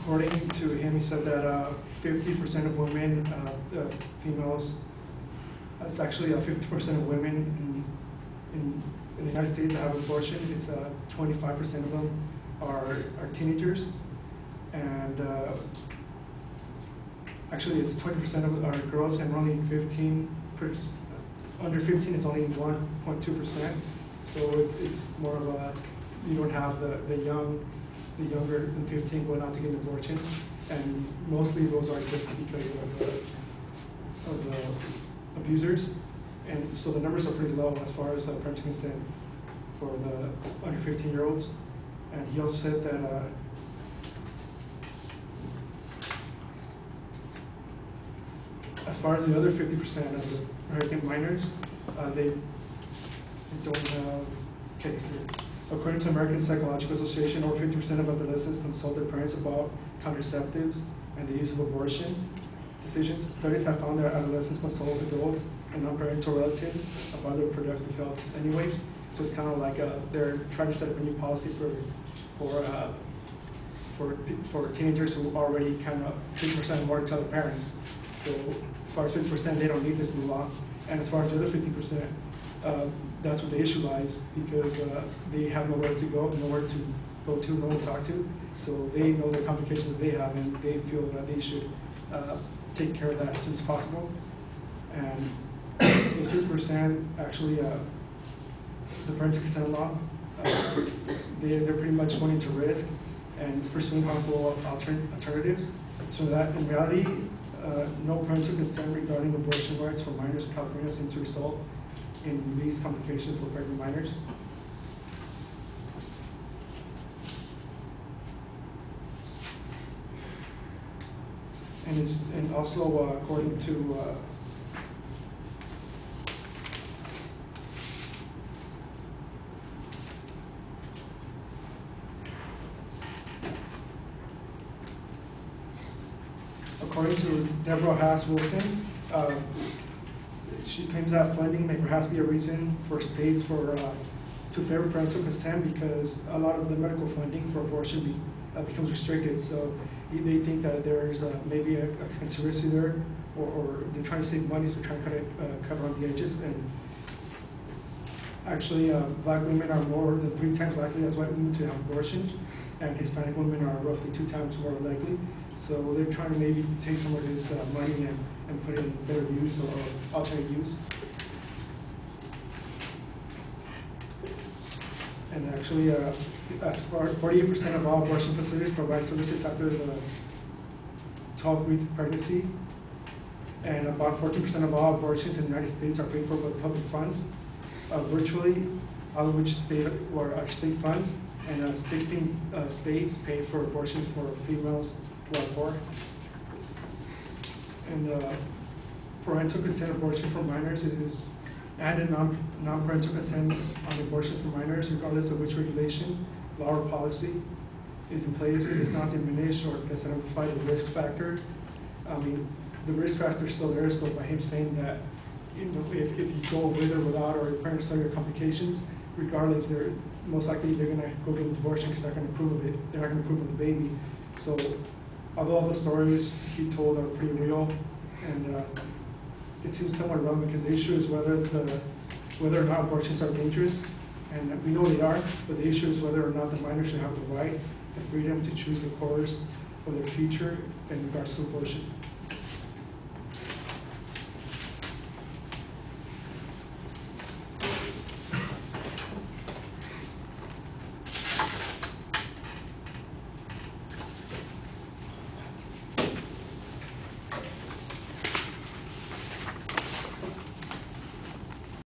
according to him, he said that 50% of women, females, it's actually 50% of women in the United States that have abortion. It's 25% of them are teenagers, and actually it's 20% of them are girls, and only 15%, under 15 it's only 1.2%. So it's more of a, you don't have the younger than 15 going out to get an abortion, and mostly those are just because of the abusers, and so the numbers are pretty low as far as parental consent for the under 15-year-olds. And he also said that as far as the other 50% of the American minors, they don't have case here. According to the American Psychological Association, over 50% of adolescents consult their parents about contraceptives and the use of abortion decisions. Studies have found that adolescents consult adults and non-parental relatives about their reproductive health anyways. So it's kind of like they're trying to set up a new policy for teenagers who already kind of 50% more to tell their parents. So as far as 50%, they don't need this new law. And as far as the other 50%, that's where the issue lies, because they have nowhere to go, no one to talk to. So they know the complications that they have, and they feel that they should take care of that as soon as possible. And the 6% actually, the parental consent law, they're pretty much going into risk and pursuing harmful alternatives. So that in reality, no parental consent regarding abortion rights for minors in California seems to result in these complications for pregnant minors. And also according to Deborah Haas-Wilson, she claims that funding may perhaps be a reason for states to favor parental consent, because a lot of the medical funding for abortion becomes restricted. So they think that there's maybe a conspiracy there, or they're trying to save money, so trying to cover on the edges. And actually, black women are more than 3 times likely as white women to have abortions, and Hispanic women are roughly 2 times more likely. So they're trying to maybe take some of this money and put it in better use or alternate use. And actually, as far as 48% of all abortion facilities provide services after the 12-week pregnancy, and about 14% of all abortions in the United States are paid for by public funds, virtually all of which are state funds, and 16 states pay for abortions for females who are poor. And parental consent abortion for minors and a non-parental consent on abortion for minors, regardless of which regulation, law, or policy is in place, it does not diminish or does not amplify the risk factor. I mean, the risk factor is still there. So by him saying that, you know, if you go with or without, or your parents tell you complications, regardless, most likely they're going to go get an abortion because they're not going to approve of it. They're not going to approve of the baby. So although all the stories he told are pretty real, and it seems somewhat relevant, because the issue is whether or not abortions are dangerous, and we know they are, but the issue is whether or not the minor should have the right, the freedom to choose the course for their future in regards to abortion.